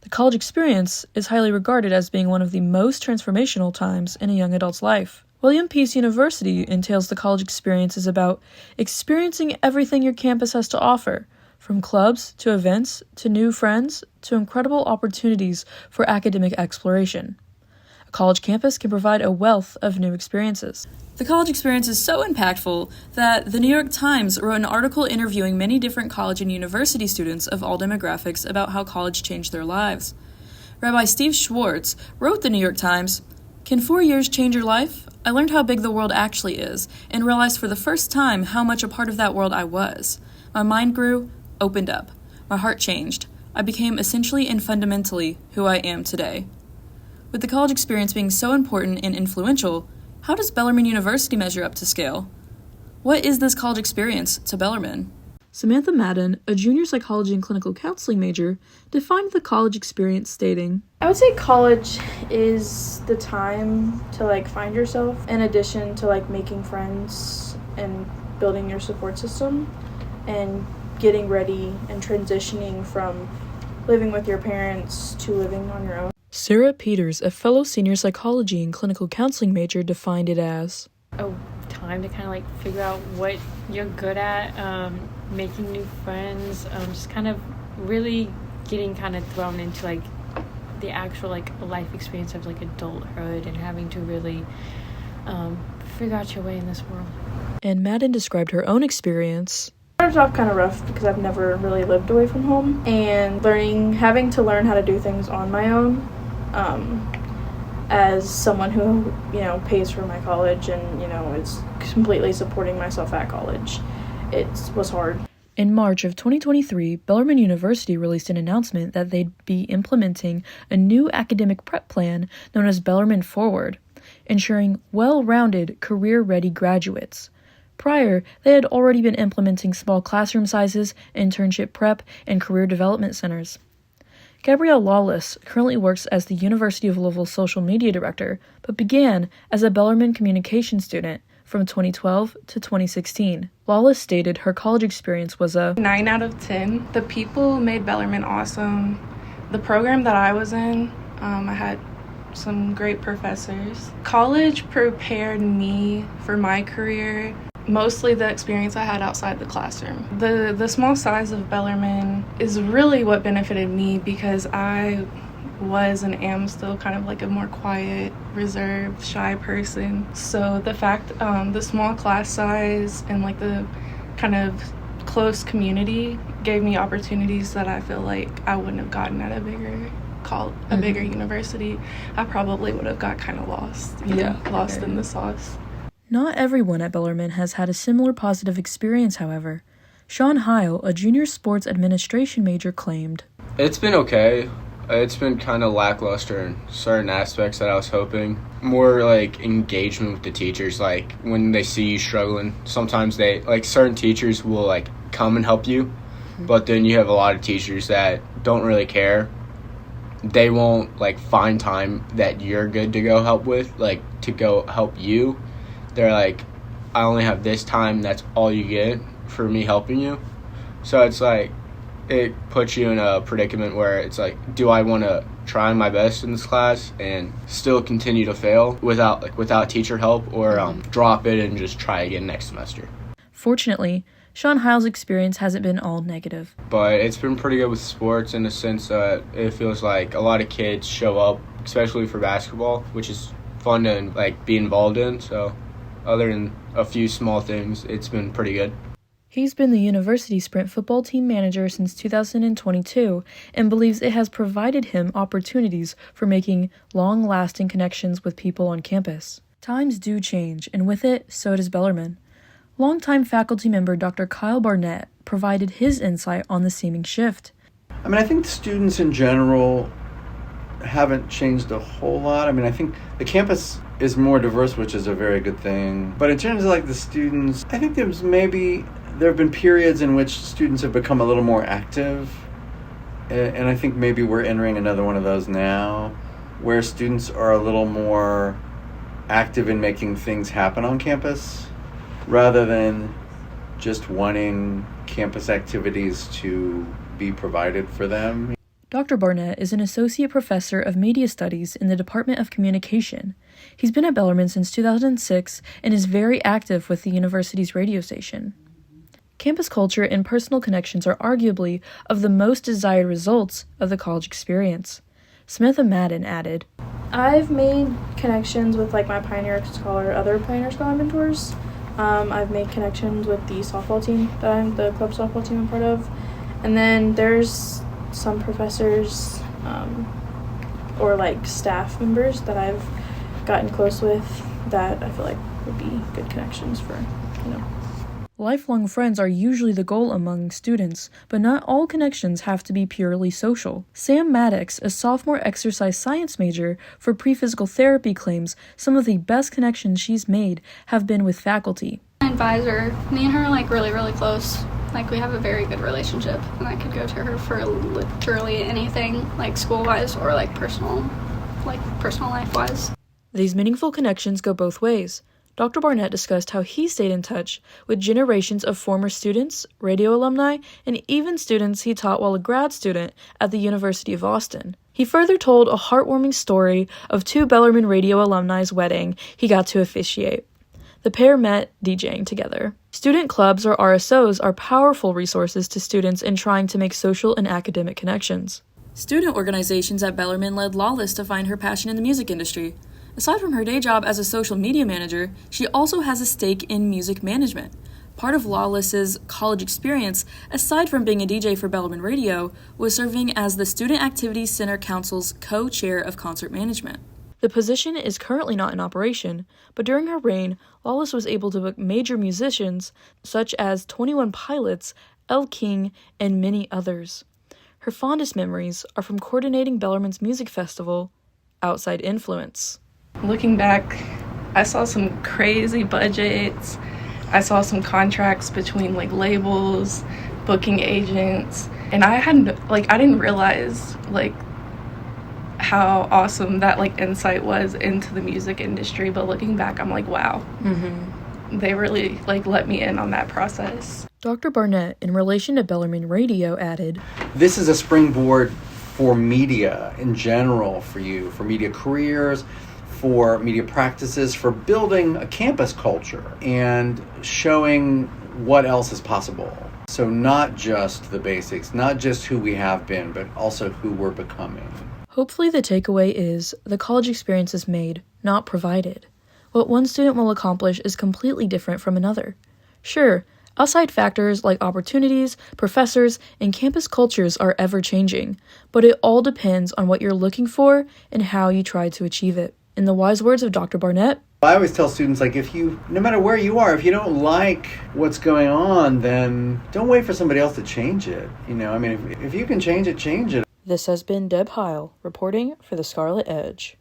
The college experience is highly regarded as being one of the most transformational times in a young adult's life. William Peace University entails the college experience is about experiencing everything your campus has to offer, from clubs to events to new friends to incredible opportunities for academic exploration. A college campus can provide a wealth of new experiences. The college experience is so impactful that the New York Times wrote an article interviewing many different college and university students of all demographics about how college changed their lives. Rabbi Steve Schwartz wrote the New York Times, "Can 4 years change your life? I learned how big the world actually is and realized for the first time how much a part of that world I was. My mind grew, opened up. My heart changed. I became essentially and fundamentally who I am today." With the college experience being so important and influential, how does Bellarmine University measure up to scale? What is this college experience to Bellarmine? Samantha Madden, a junior psychology and clinical counseling major, defined the college experience stating, I would say college is the time to find yourself in addition to making friends and building your support system and getting ready and transitioning from living with your parents to living on your own. Sarah Peters, a fellow senior psychology and clinical counseling major, defined it as a time to kind of figure out what you're good at, making new friends, just kind of really getting kind of thrown into the actual life experience of adulthood and having to really figure out your way in this world. And Madden described her own experience. It started off kind of rough because I've never really lived away from home, and having to learn how to do things on my own as someone who pays for my college and is completely supporting myself at college. It was hard. In March of 2023, Bellarmine University released an announcement that they'd be implementing a new academic prep plan known as Bellarmine Forward, ensuring well-rounded, career-ready graduates. Prior, they had already been implementing small classroom sizes, internship prep, and career development centers. Gabrielle Lawless currently works as the University of Louisville social media director, but began as a Bellarmine communication student from 2012 to 2016. Lawless stated her college experience was a 9 out of 10. The people made Bellarmine awesome. The program that I was in, I had some great professors. College prepared me for my career, mostly the experience I had outside the classroom. The small size of Bellarmine is really what benefited me because I was and am still kind of a more quiet, reserved, shy person. So the fact, the small class size and the kind of close community gave me opportunities that I feel I wouldn't have gotten at a bigger university. I probably would have got kind of lost, lost in the sauce. Not everyone at Bellarmine has had a similar positive experience, however. Sean Heil, a junior sports administration major, claimed, "It's been okay. It's been kind of lackluster in certain aspects that I was hoping. More engagement with the teachers, when they see you struggling. Sometimes they, certain teachers will come and help you, but then you have a lot of teachers that don't really care. They won't find time that you're good to go help with, to go help you. They're I only have this time, that's all you get for me helping you. So it's it puts you in a predicament where it's do I want to try my best in this class and still continue to fail without teacher help, or drop it and just try again next semester?" Fortunately, Sean Heil's experience hasn't been all negative. But it's been pretty good with sports in the sense that it feels like a lot of kids show up, especially for basketball, which is fun to be involved in. So other than a few small things, it's been pretty good. He's been the university sprint football team manager since 2022 and believes it has provided him opportunities for making long-lasting connections with people on campus. Times do change, and with it, so does Bellarmine. Longtime faculty member Dr. Kyle Barnett provided his insight on the seeming shift. I think students in general haven't changed a whole lot. I think the campus is more diverse, which is a very good thing. But in terms of the students, I think there have been periods in which students have become a little more active. And I think maybe we're entering another one of those now, where students are a little more active in making things happen on campus, rather than just wanting campus activities to be provided for them. Dr. Barnett is an associate professor of media studies in the Department of Communication. He's been at Bellarmine since 2006 and is very active with the university's radio station. Campus culture and personal connections are arguably of the most desired results of the college experience. Samantha Madden added, I've made connections with like my other Pioneer Scholar mentors. I've made connections with the softball team the club softball team I'm part of. And then there's some professors or like staff members that I've gotten close with that I feel like would be good connections for, Lifelong friends are usually the goal among students, but not all connections have to be purely social. Sam Maddox, a sophomore exercise science major for pre-physical therapy, claims some of the best connections she's made have been with faculty. My advisor, me and her are like really, really close. Like we have a very good relationship, and I could go to her for literally anything, like school-wise or like personal life-wise. These meaningful connections go both ways. Dr. Barnett discussed how he stayed in touch with generations of former students, radio alumni, and even students he taught while a grad student at the University of Austin. He further told a heartwarming story of two Bellarmine radio alumni's wedding he got to officiate. The pair met DJing together. Student clubs, or RSOs, are powerful resources to students in trying to make social and academic connections. Student organizations at Bellarmine led Lawless to find her passion in the music industry. Aside from her day job as a social media manager, she also has a stake in music management. Part of Lawless's college experience, aside from being a DJ for Bellarmine Radio, was serving as the Student Activities Center Council's co-chair of concert management. The position is currently not in operation, but during her reign, Lawless was able to book major musicians such as 21 Pilots, Elle King, and many others. Her fondest memories are from coordinating Bellarmine's music festival, Outside Influence. Looking back, I saw some crazy budgets. I saw some contracts between like labels, booking agents, and I didn't realize like how awesome that like insight was into the music industry. But looking back, I'm like, wow, they really like let me in on that process. Dr. Barnett, in relation to Bellarmine Radio, added, This is a springboard for media in general for you, for media careers, for media practices, for building a campus culture and showing what else is possible. So not just the basics, not just who we have been, but also who we're becoming. Hopefully the takeaway is the college experience is made, not provided. What one student will accomplish is completely different from another. Sure, outside factors like opportunities, professors, and campus cultures are ever-changing, but it all depends on what you're looking for and how you try to achieve it. In the wise words of Dr. Barnett, I always tell students, like, no matter where you are, if you don't like what's going on, then don't wait for somebody else to change it. If you can change it, change it. This has been Deb Heil, reporting for the Scarlet Edge.